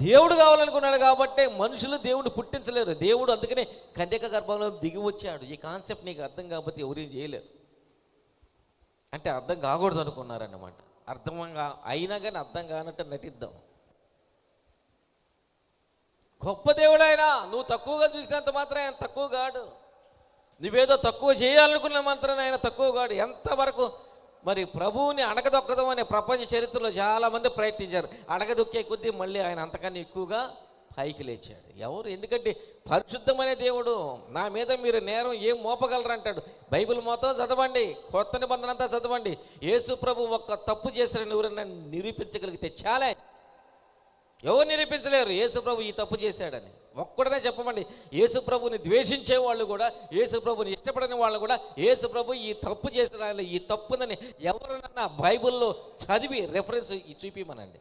దేవుడు కావాలనుకున్నాడు కాబట్టి మనుషులు దేవుడు పుట్టించలేరు. దేవుడు అందుకనే కన్యక గర్భంలో దిగి వచ్చాడు. ఈ కాన్సెప్ట్ నీకు అర్థం కాకపోతే ఎవరేం చేయలేరు. అంటే అర్థం కాకూడదు అనుకున్నారన్నమాట. అర్థంగా అయినా కానీ అర్థం కానట్టు నటిద్దాం. గొప్ప దేవుడు ఆయన. నువ్వు తక్కువగా చూసినంత మాత్రం ఆయన తక్కువ కాడు. నువ్వేదో తక్కువ చేయాలనుకున్న మాత్రం ఆయన తక్కువ కాడు. ఎంతవరకు మరి ప్రభువుని అణగదొక్కదాం అనే ప్రపంచ చరిత్రలో చాలామంది ప్రయత్నించారు. అణగదొక్కే కొద్దీ మళ్ళీ ఆయన అంతకన్నా ఎక్కువగా పైకి లేచాడు. ఎవరు? ఎందుకంటే పరిశుద్ధమనే దేవుడు. నా మీద మీరు నేరం ఏం మోపగలరు అంటాడు. బైబిల్ మొత్తం చదవండి, కొత్త నిబంధన అంతా చదవండి. యేసు ప్రభు ఒక్క తప్పు చేశారని ఎవరైనా నిరూపించగలిగితే చాలే. ఎవరు నిరూపించలేరు యేసు ప్రభు ఈ తప్పు చేశాడని. ఒక్కడనే చెప్పమండి. యేసు ప్రభుని ద్వేషించే వాళ్ళు కూడా, యేసు ప్రభుని ఇష్టపడని వాళ్ళు కూడా యేసు ప్రభు ఈ తప్పు చేసిన ఈ తప్పునని ఎవరైనా బైబిల్లో చదివి రెఫరెన్స్ చూపిమనండి.